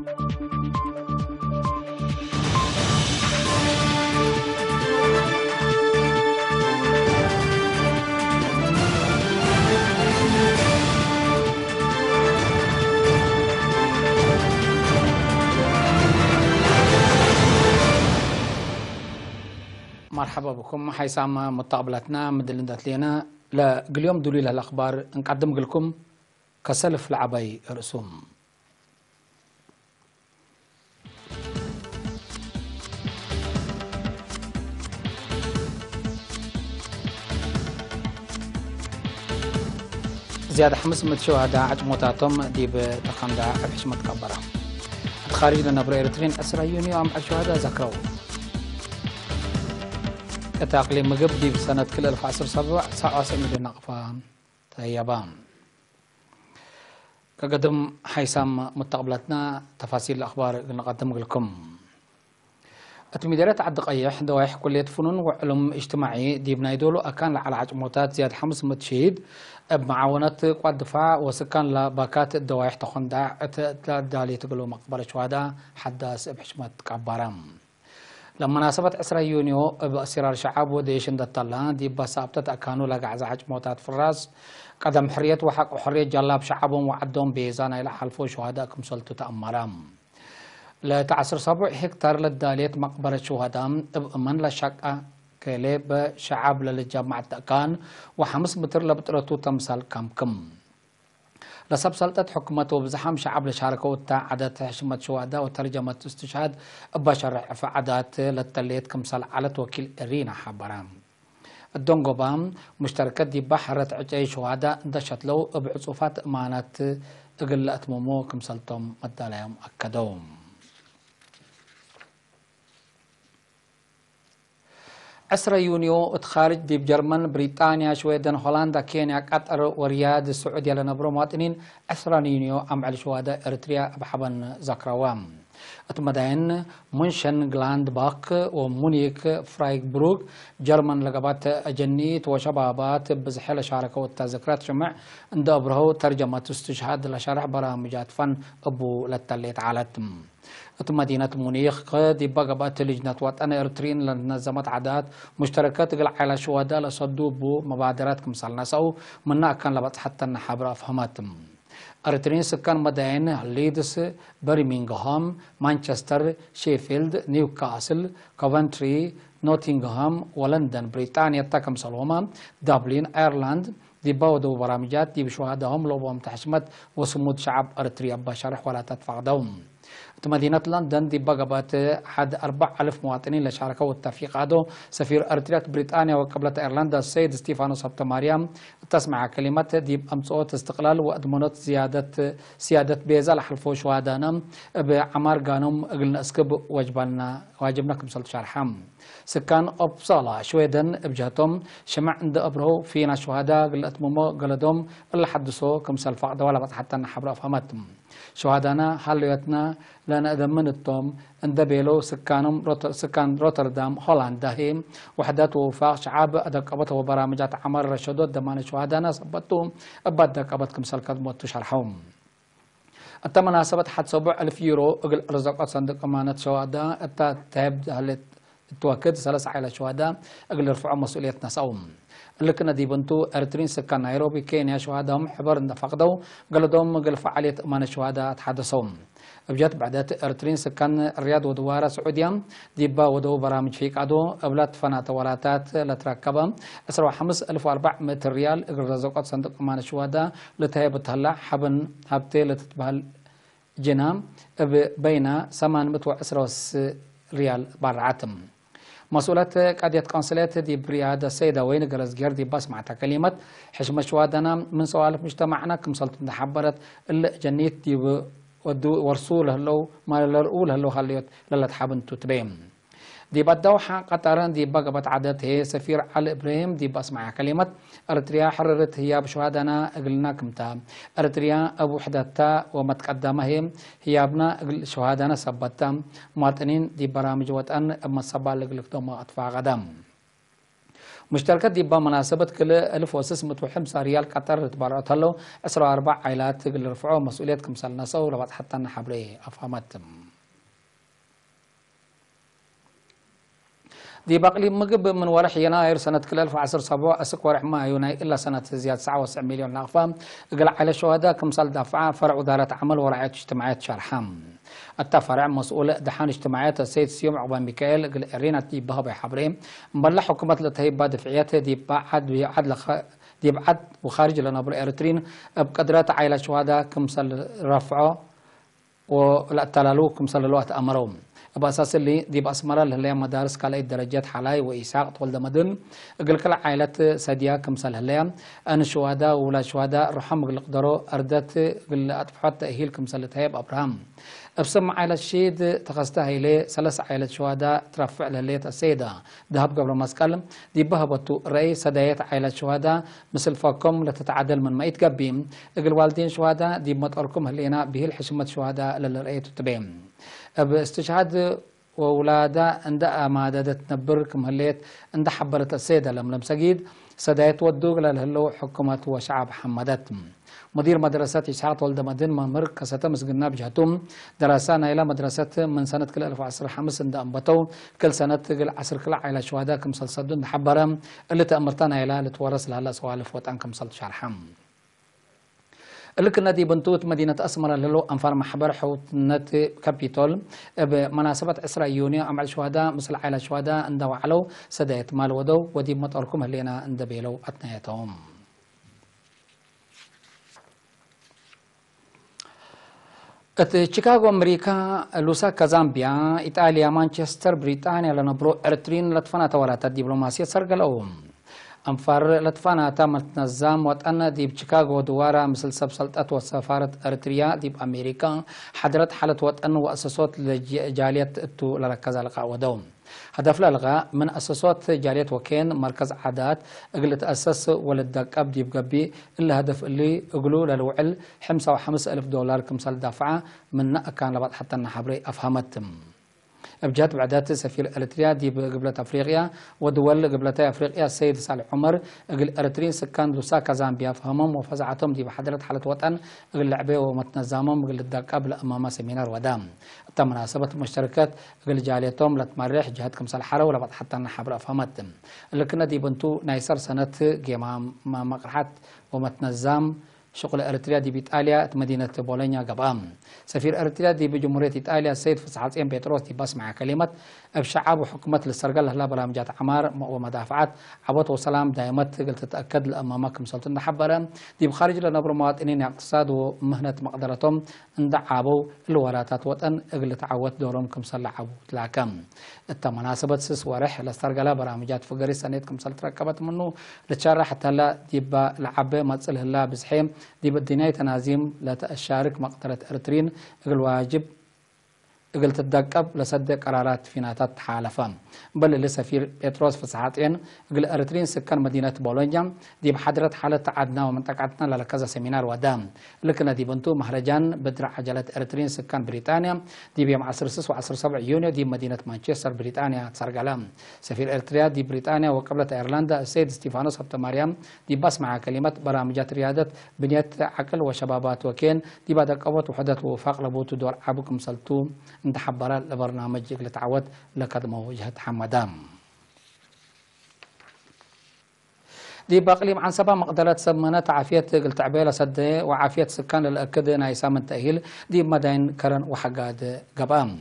مرحبا بكم حيسام متقبلتنا مدلندات لينا اليوم دولي الأخبار نقدم لكم كسلف العبي رسوم. زيادة 500 شهداء عجموتاتهم دي بتقندع بحشمة كبرة الخارج لنا بريرترين أسرى يونيو عم الشهداء ذكروا كتاقليم مقب دي بسنة كل 2017 ساعة مليون نقفان تيابان كقدم حيسام متقبلتنا تفاصيل الأخبار نقدم لكم. التميديرات عد قيح دوايح كلية فنون وعلوم اجتماعي دي بنايدولو أكان على عجموتات زيادة 500 شهيد بمعاونة قوات دفاع وسكان لباكات الدوايح تخندع دالي تقولوا مقبرة شهداء حداث بحشمة كعبارام لمناسبة 10 يونيو بأسرار شعب وديشن دتالان دي بسابتت أكانوا لقعز عجموتات فراس قدم حرية وحق وحرية جلاب شعبهم وعدهم بيزان إلى حلفو شهداء كمسلتو تأمرام لتعصر 7 هكتار للدالية مقبرة شهداء بأمن لشقة كليب شعب للجامعة أكان و5 متر لبطرتو تمثال كم لسب سلطة حكومته بزحام شعب لشاركوا عدد حشمة شهداء وترجمة استشهاد بشر فعدات للتليت كمثال على وكيل إرينا حبرام الدونغوبام مشتركات دي بحرة عجي شهداء دشت له بعصوفات امانات اقل اتمومو كمثالتهم مداليهم اكدوم. 10 يونيو اتخارج دي بجرمن بريطانيا شويدن هولندا كينيا قطر ورياض السعودية لنبرو مواطنين 10 يونيو عمل شهداء اريتريا بحبن زكروام اتمدين منشن جلاند باك ومونيك فرايبروغ جرمن لقبات جنيت وشبابات بزحل شاركوا التذكرات شمع اندابرهو ترجمة استشهاد لشرح برامجات فن ابو للتليت عالتم مدينة مونيخ دي بقبات لجنة وطن ارترين لنظمت عادات مشتركات قلع على شهداء لصدوا بو مبادرات كمثال نسو منا كان لبط حتى النحبر افهماتم ارترين سكان مدائن ليدس برمنغهام مانشستر شيفيلد نيوكاسل كوفنتري نوتنغهام ولندن بريطانيا تاكم سلوما دبلين ايرلاند دي باودو برامجات دي بشهداهم لوبهم تحشمت وسمود شعب ارتريا بشرح ولا تدفع دوم مدينة لندن دي بقبات حد 4000 مواطنين لشاركوا والتفيق هذا سفير أرتريا بريطانيا وقبلة إيرلندا السيد ستيفانو سبتماريام تسمع كلمات دي بأمصوت استقلال وأدمنت سيادة بيزا لحلفو شهدانا بعمار قانم قلنا اسكب واجبنا كمسلت شرحام سكان أبصالة شويدن بجهتهم شمع عند أبرهو فينا شهداء قلت ممو قلدهم اللي حدثوا كمسل فقد ولا بط حتى نحبر أفهمتهم شهدانا حليتنا لنا دمنتهم عند بيلو سكان روتردام هولندا هي وحدات وفاق شعب أدك أبطه وبرامجات عمر رشدود دمان شهدانا صبتهم أبدك أبدكم سلكات موتو شرحهم التمناسبة حد 7000 يورو أقل رزقات صندوق أمانة شهداء التهب هلت توكد 3 على شهداء أقل رفعوا مسؤوليتنا صوم لكن دي بنتو ارترين سكان نيروبي كينيا شهداهم حبر فقدوا قالوا قال فعالية أمانة شهداء تحدثهم بجات بعدات ارترين سكان الرياض ودوارة سعوديا ديبا ودو برامج فيك عدو أبلات فنات ولاتات لتركبا أسروا 5400 ريال اقل رزقات صندوق أمانة شهداء لتهيب تهلا حبن هبتي لتتبهل جنام بين 810 ريال برعتم مسؤولات قضية قنصلية دي بريادة السيدة وين جرس جردي بس مع كلمة حشمة شوادنا من سوالف مجتمعنا كمسلت حبرت الجنيت دي ورسوله لو ما الأولى لو خليت للا تحبن تتبين دي بدوحة قطرا دي بقبت عادت هي سفير علي إبراهيم دي بس مع كلمة أرتريا حررت هي بشهادنا قلنا كمتا أرتريا أبو حدثتا وما تقدمها هي ابنا شهادنا سبتا مواطنين دي برامج وطن أما الصبا لقلقتهم أطفاء غدام مشتركات دي بمناسبة كل 1650 ريال قطر تبرعت له 14 عائلات اللي رفعوا مسؤولية كمسال نسو لبعض حتى نحبري أفهمت دي باقي مجب من ورح يناير سنة كل 1017 أسك ورح ما يناير إلا سنة زيادة 9 مليون نغفام قلع على شهداء كمسال دفعة فرع وزارة عمل ورعاية اجتماعات شرحام التفرع مسؤول دحان اجتماعات السيد سيوم عقبان ميكائيل قل ارينا دي بها بحبرين مبلغ حكومة لتهيب دفعيات دي بعد وخارج لنبر ارترين بقدرات عائلة شهداء كمسال رفعه ولا تلالو كمسال الوقت امرهم بأساس اللي دي بأسمرة اللي هي مدارس كلا درجات حلاي وإيساق طول دمدن قل كلا عائلة سادية كمسال هليا أن شهداء ولا شهداء رحم قل قدروا أردت قل أطفحات تأهيل كمسال تهيب أبراهام بسمع عائلة شيد تخصتها إليه 3 عائلة شهداء ترفع لليت السيدة ذهب قبل مسكال دي بهبطوا رئيس سدايات عائلة شهداء مثل فاكم لتتعادل من ما يتقبيم قل والدين شهداء دي مطاركم هلينا به الحشمة شهداء للرئيت تبين باستشهاد وولادة عند أمادة تنبركم هليت عند حبرت السيدة لم سجيد سدايات ودوغ للهلو حكومة وشعب حمدتهم مدير مدرسة إسحاق ولد مدن ممر كسته مسجنا بجهتهم دراسانا إلى مدرسة من سنة كل 1015 عند أنبتو كل سنة كل 10 كل على شهداء كم صدون حبرم اللي تأمرتنا إلى لتورث لها سوالف وطن كم صل شرحم لكن دي بنتوت مدينة أسمرة للو أنفار محبر حوتنت كابيتول بمناسبة 10 يونيو عمل شهداء مثل عائلة شهداء عند وعلو سدايت مال ودو ودي مطاركم هلينا عند بيلو أثنيتهم شيكاغو أمريكا لوساكا زامبيا إيطاليا مانشستر بريطانيا لنبرو إرترين لطفنا تورات الدبلوماسية سرقلهم أنفار لطفنا تمت نظام وطأنا ديب شيكاغو دوارا مثل سبسلطات وسفارة أريتريا ديب أمريكا حضرت حالة وطأن وأساسات لجالية التو لركز لقاء ودوم هدف الألغاء من أساسات جالية وكين مركز عادات أقل تأسس ولدك أبدي بقبي إلا هدف اللي أقلوا للوعل 55,000 دولار كمسال دافعة من كان لبعض حتى النحبري أفهمتم أبجات بعدات سفير أريتريا دي بقبلة أفريقيا ودول قبلتي أفريقيا السيد صالح عمر أقل أريتريين سكان لوساكا زامبيا فهمهم وفزعتهم دي بحضرة حالة وطن أقل لعبه ومتنظامهم أقل الدقاب أمام سمينار ودام تم مناسبة مشتركات أقل جاليتهم لتمرح جهات كمسال حارة ولا بعد حتى نحبر أفهمتهم لكن دي بنتو نايسر سنة جيما مقرحات ومتنظام شغل أريتريا دي بإيطاليا مدينة بولونيا قبام سفير أريتريا دي بجمهورية إيطاليا السيد فسحاتين بيتروس دي بس مع كلمة بشعب وحكومة للسرقل هلا برامجات عمار ومدافعات عبط وسلام دائمات قلت تتأكد لأمامكم سلطان حبرا دي بخارج لنبر مواطنين اقتصاد ومهنة مقدرتهم اندعابوا الوراتات وطن قلت تعود دورهم كمسل عبو تلاكم مناسبة سس ورح للسرقل برامجات فقري سنتكم سل تركبت منه لتشارح حتى لا ديبا العبة متصل هلا بزحيم دي بالدنيا تنازيم لا تشارك مقدرة أريترين الواجب قلت الدقب لصدق قرارات فيناتات حالفان بل لسفير بيتروس فسحاتين قل أريترين سكان مدينة بولونيا دي بحضرة حالة عدنا ومنطقتنا لكذا سيمينار ودام لكن دي بنتو مهرجان بدر عجلة أريترين سكان بريطانيا دي بيوم 6 و7 يونيو دي مدينة مانشستر بريطانيا تسرقلام سفير أريتريا دي بريطانيا وقبلة إيرلندا السيد ستيفانوس هبتماريام دي بس مع كلمة برامجات ريادة بنية عقل وشبابات وكين دي بعد قوة وحدة وفاق لبوتو دور عبكم سلتو انت حبرات لبرنامج لتعود لكدمه وجهة حمدام دي باقليم عن 7 مقدرات سمنات عافية قلت عبيلة سد وعافية سكان الأكد نايسام التأهيل دي مدين كرن وحقاد قبام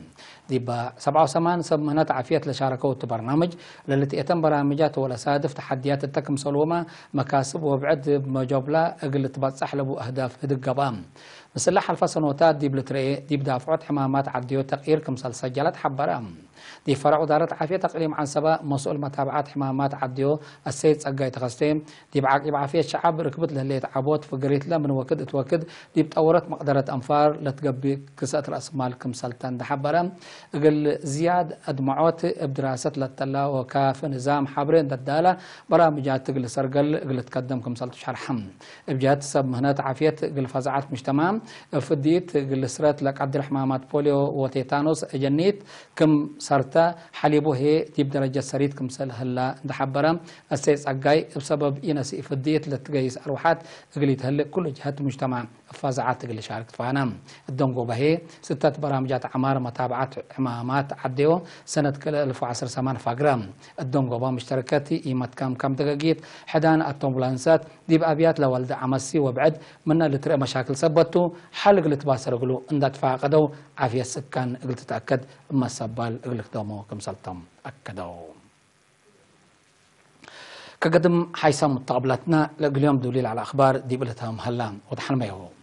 دي با 87 سمنات عافية لشاركوا برنامج للتي يتم برامجات ولا سادف تحديات التكم سلومة مكاسب وبعد مجابلة قلت بتصحلبوا أهداف هدق قبام مسلح الفصنوتات دي بلتري دي بدافعات حمامات عديو تغيير كمسل سجلت حبرام دي فرع وزارة عافية تقليم عن سبا مسؤول متابعات حمامات عديو السيد سقاي تخستيم دي بعقب عافية الشعب ركبت له اللي تعبوت فقريت له من وكد اتوكد دي بتطورت مقدرة أنفار لتقبي كسات الأسمال كمسلتان ده حبرام قل زياد أدمعوت بدراسة للتلا وكاف نظام حبرين ددالة برامجات تقل سرقل قل تقدم كمسلت شرحم بجات سب مهنات عافية قل فزعات مجتمع فديت جلسرات لك عبد الرحمن بوليو وتيتانوس جنيت كم صارتا حليبو هي تجيب درجة سريت كم سل هلا دحبرم السيس عجاي بسبب ينسي فديت لتجيس أروحات قليت هلا كل جهات مجتمع فازعات اللي شاركت فانا الدنجو بهي 6 برامجات عمار متابعات امامات عديو سنه 2010 فاجرام الدنجو مشتركاتي ايمت كم دقيقه حدان التومبلانسات دي بابيات لوالد عمسي وبعد منا لترى مشاكل سبتو حلق لتباسر قلو اندات فاقدو عافيه السكان قلت تاكد ما سبال قلت دومو كم سلطم اكدو كقدم حيسم متقابلاتنا اليوم دليل على اخبار دي بلتهم هلا وضحنا ما هو